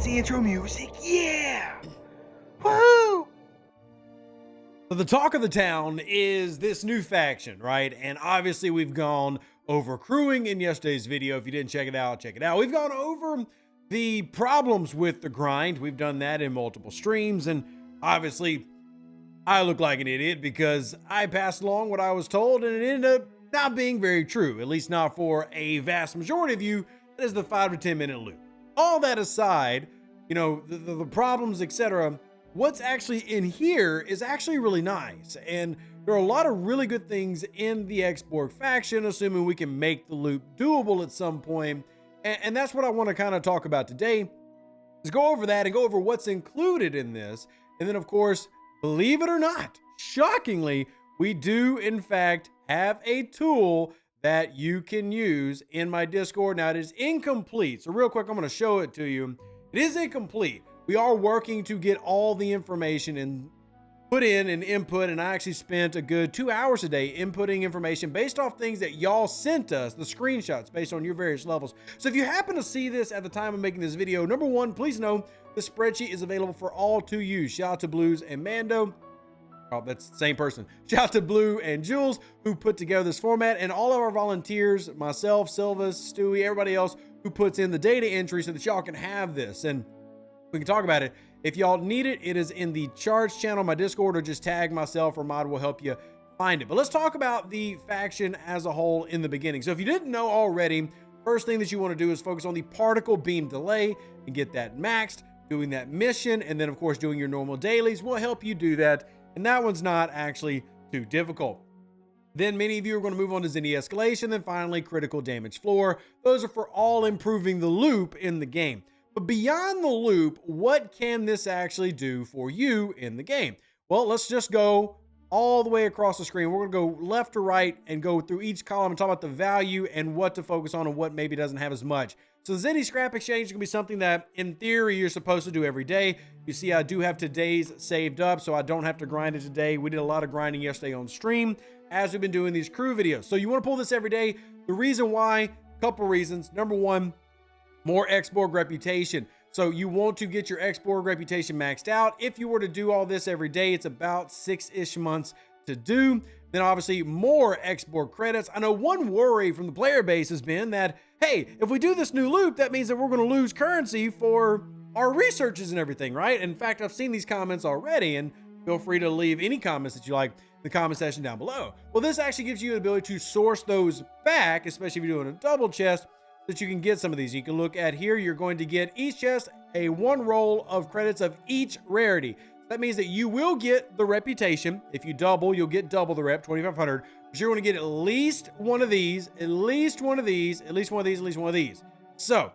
fancy intro music. Yeah! Woohoo! So the talk of the town is this new faction, right? And obviously we've gone over crewing in yesterday's video. If you didn't check it out, check it out. We've gone over the problems with the grind. We've done that in multiple streams. And obviously I look like an idiot because I passed along what I was told and it ended up not being very true, at least not for a vast majority of you. That is the 5 to 10 minute loop. All that aside, you know, the problems, etc., what's actually in here is actually really nice. And there are a lot of really good things in the Ex-Borg faction, assuming we can make the loop doable at some point. And that's what I want to kind of talk about today, is go over that and go over what's included in this. And then, of course, believe it or not, shockingly, we do, in fact, have a tool that you can use in my Discord. Now, it is incomplete. So real quick, I'm going to show it to you. It is incomplete. We are working to get all the information and put in and input. And I actually spent a good 2 hours a day inputting information based off things that y'all sent us, the screenshots based on your various levels. So if you happen to see this at the time of making this video, number one, please know the spreadsheet is available for all to use. Shout out to Blues and Mando. Oh, that's the same person. Shout out to Blue and Jules who put together this format, and all of our volunteers, myself, Silvas, Stewie, everybody else who puts in the data entry so that y'all can have this. And we can talk about it. If y'all need it, it is in the charge channel, my Discord, or just tag myself or Mod will help you find it. But let's talk about the faction as a whole in the beginning. So if you didn't know already, first thing that you want to do is focus on the particle beam delay and get that maxed. Doing that mission, and then of course doing your normal dailies will help you do that. And that one's not actually too difficult. Then many of you are going to move on to Zenny escalation, then finally critical damage floor. Those are for all improving the loop in the game. But beyond the loop, what can this actually do for you in the game? Well, let's just go all the way across the screen. We're going to go left to right and go through each column and talk about the value and what to focus on and what maybe doesn't have as much. So the Zenny scrap exchange is going to be something that in theory you're supposed to do every day. You see, I do have today's saved up, so I don't have to grind it today. We did a lot of grinding yesterday on stream as we've been doing these crew videos. So you want to pull this every day. The reason why, a couple reasons. Number one, more Ex-Borg reputation. So you want to get your Ex-Borg reputation maxed out. If you were to do all this every day, it's about 6-ish months to do. Then obviously more Ex-Borg credits. I know one worry from the player base has been that, hey, if we do this new loop, that means that we're going to lose currency for our researches and everything, right? In fact, I've seen these comments already, and feel free to leave any comments that you like in the comment section down below. Well, this actually gives you the ability to source those back, especially if you're doing a double chest, that you can get some of these. You can look at here, you're going to get each chest a 1 roll of credits of each rarity. That means that you will get the reputation. If you double, you'll get double the rep, 2,500. But you're going to get at least one of these, at least one of these, at least one of these, at least one of these. So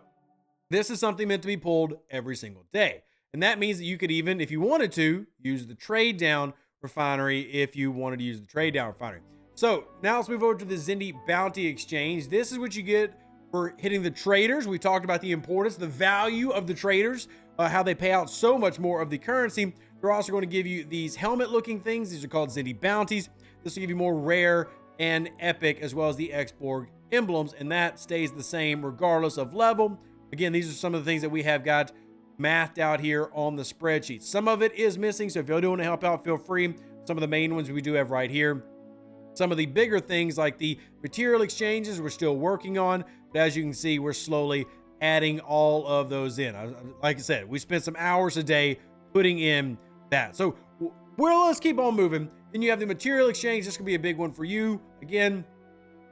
this is something meant to be pulled every single day. And that means that you could even, if you wanted to, use the trade down refinery if you wanted to use the trade down refinery. So now let's move over to the Zenny bounty exchange. This is what you get for hitting the traders. We talked about the importance, the value of the traders, how they pay out so much more of the currency. They're also going to give you these helmet looking things. These are called Zenny bounties. This will give you more rare and epic, as well as the Ex-Borg emblems, and that stays the same regardless of level. Again, these are some of the things that we have got mathed out here on the spreadsheet. Some of it is missing, so if you're doing to help out, feel free. Some of the main ones we do have right here. Some of the bigger things like the material exchanges we're still working on, but as you can see, we're slowly adding all of those in. Like I said, we spent some hours a day putting in that. So let's keep on moving. Then you have the material exchange. This could be a big one for you. Again,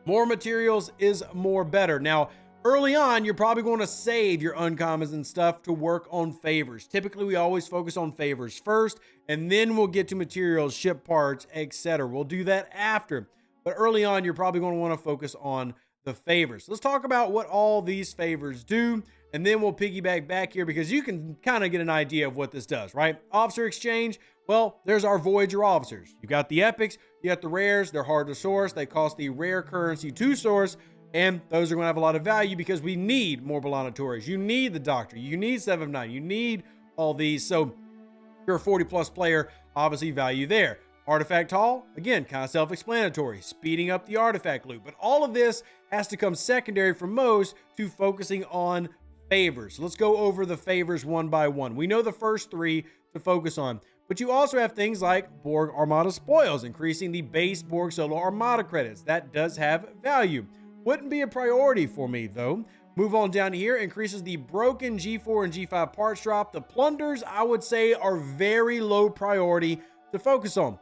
more materials is more better. Now, early on, you're probably going to save your uncommons and stuff to work on favors. Typically, we always focus on favors first, and then we'll get to materials, ship parts, etc. We'll do that after. But early on, you're probably going to want to focus on the favors. Let's talk about what all these favors do, and then we'll piggyback back here because you can kind of get an idea of what this does, right? Officer exchange. Well, there's our Voyager officers. You've got the epics, you got the rares. They're hard to source. They cost the rare currency to source, and those are going to have a lot of value because we need more Belanatories. You need the Doctor. You need 7 of 9. You need all these. So if you're a 40+ player, obviously value there. Artifact haul, again, kind of self-explanatory, speeding up the artifact loop. But all of this has to come secondary for most to focusing on favors. So let's go over the favors one by one. We know the first three to focus on, but you also have things like Borg Armada spoils, increasing the base Borg Solo Armada credits. That does have value. Wouldn't be a priority for me though. Move on down here, increases the broken G4 and G5 parts drop. The plunders, I would say, are very low priority to focus on.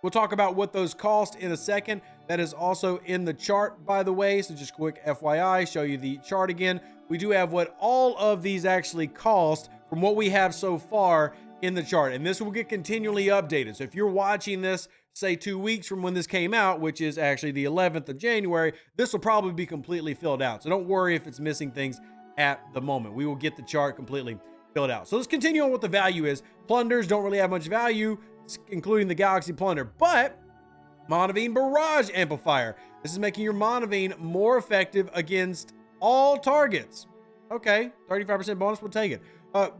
We'll talk about what those cost in a second. That is also in the chart, by the way. So just quick FYI, show you the chart again. We do have what all of these actually cost from what we have so far in the chart. And this will get continually updated. So if you're watching this, say 2 weeks from when this came out, which is actually the 11th of January, this will probably be completely filled out. So don't worry if it's missing things at the moment. We will get the chart completely filled out. So let's continue on what the value is. Plunders don't really have much value, including the Galaxy Plunder, but Monavine Barrage Amplifier. This is making your Monavine more effective against all targets. Okay, 35% bonus, we'll take it.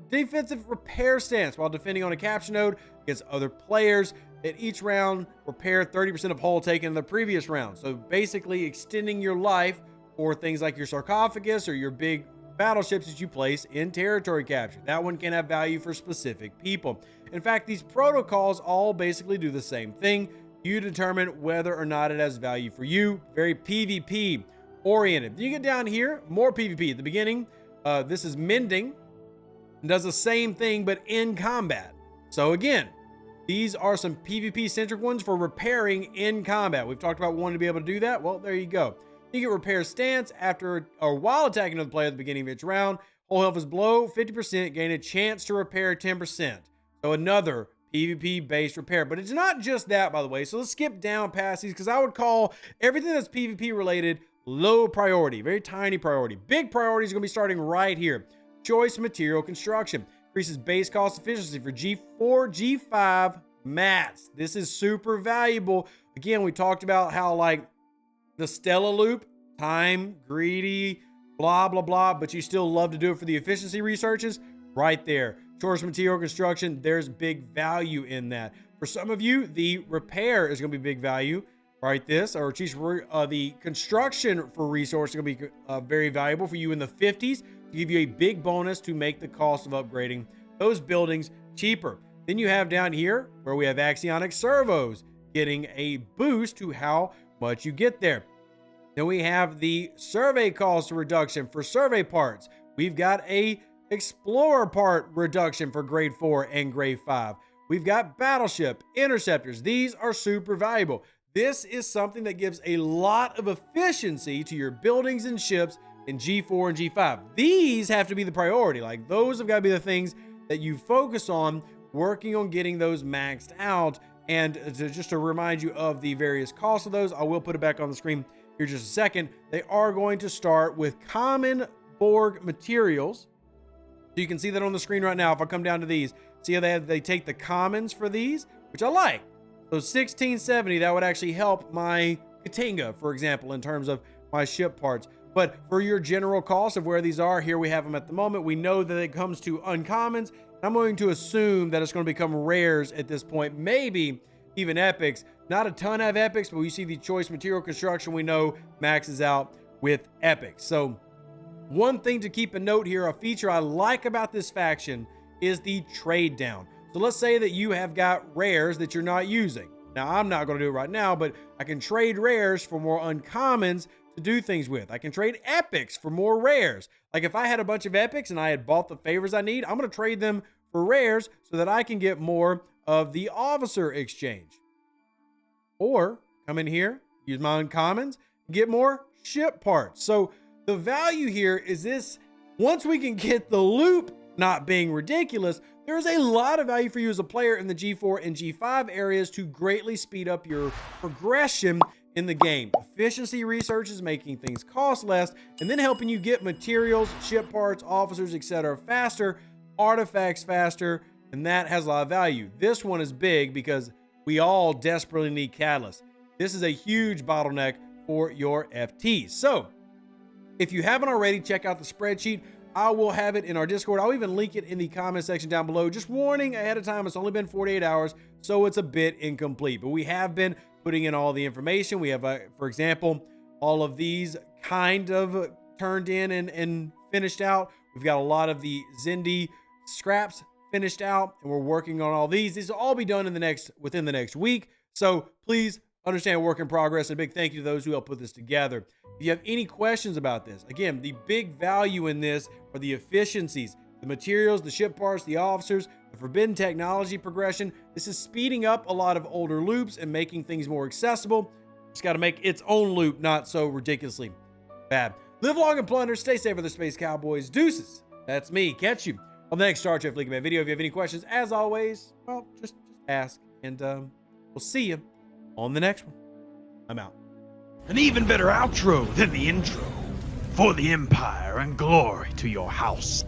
Defensive repair stance while defending on a capture node against other players. At each round, repair 30% of hull taken in the previous round. So basically extending your life for things like your sarcophagus or your big battleships that you place in territory capture. That one can have value for specific people. In fact, these protocols all basically do the same thing. You determine whether or not it has value for you. Very PvP oriented. You get down here, more PvP at the beginning. This is mending. It does the same thing, but in combat. So again, these are some PvP centric ones for repairing in combat. We've talked about wanting to be able to do that. Well, there you go. You get repair stance after or while attacking another player at the beginning of each round. Whole health is below 50%. Gain a chance to repair 10%. So another PvP based repair. But it's not just that, by the way. So let's skip down past these because I would call everything that's PvP related low priority. Very tiny priority. Big priority is going to be starting right here. Choice material construction. Increases base cost efficiency for G4, G5 mats. This is super valuable. Again, we talked about how like the Stella loop, time, greedy, blah, blah, blah, but you still love to do it for the efficiency researches. Right there. Choice material construction, there's big value in that. For some of you, the repair is going to be big value. Right, this, or the construction for resource is going to be very valuable for you in the 50s to give you a big bonus to make the cost of upgrading those buildings cheaper. Then you have down here where we have axionic servos getting a boost to how much you get there. Then we have the survey cost reduction for survey parts. We've got a explorer part reduction for grade 4 and grade 5. We've got battleship, interceptors. These are super valuable. This is something that gives a lot of efficiency to your buildings and ships in G4 and G5. These have to be the priority. Like those have got to be the things that you focus on working on getting those maxed out. And just to remind you of the various costs of those, I will put it back on the screen here just a second. They are going to start with common Borg materials. So you can see that on the screen right now. If I come down to these, see how they take the commons for these, which I like. So 1670, that would actually help my Katinga, for example, in terms of my ship parts. But for your general cost of where these are, here we have them at the moment. We know that it comes to uncommons. I'm going to assume that it's going to become rares at this point, maybe even epics. Not a ton of epics, but we see the choice material construction we know maxes out with epics. So one thing to keep a note here, a feature I like about this faction is the trade down. So let's say that you have got rares that you're not using. Now, I'm not going to do it right now, but I can trade rares for more uncommons to do things with. I can trade epics for more rares. Like if I had a bunch of epics and I had bought the favors I need, I'm going to trade them for rares so that I can get more of the officer exchange. Or come in here, use my uncommons, get more ship parts. So the value here is this, once we can get the loop not being ridiculous, there's a lot of value for you as a player in the G4 and G5 areas to greatly speed up your progression in the game. Efficiency research is making things cost less and then helping you get materials, ship parts, officers, etc. faster, artifacts faster, and that has a lot of value. This one is big because we all desperately need catalysts. This is a huge bottleneck for your FTs. So if you haven't already, check out the spreadsheet. I will have it in our Discord. I'll even link it in the comment section down below. Just warning ahead of time, it's only been 48 hours, so it's a bit incomplete. But we have been putting in all the information. We have, for example, all of these kind of turned in and finished out. We've got a lot of the Zindi scraps finished out, and we're working on all these. These will all be done within the next week. So please understand work in progress. And a big thank you to those who helped put this together. If you have any questions about this, again, the big value in this are the efficiencies, the materials, the ship parts, the officers, the forbidden technology progression. This is speeding up a lot of older loops and making things more accessible. It's got to make its own loop not so ridiculously bad. Live long and plunder. Stay safe with the Space Cowboys. Deuces. That's me. Catch you on the next Star Trek League Man video. If you have any questions, as always, well, just ask. And we'll see you on the next one. I'm out. An even better outro than the intro. For the Empire and glory to your house.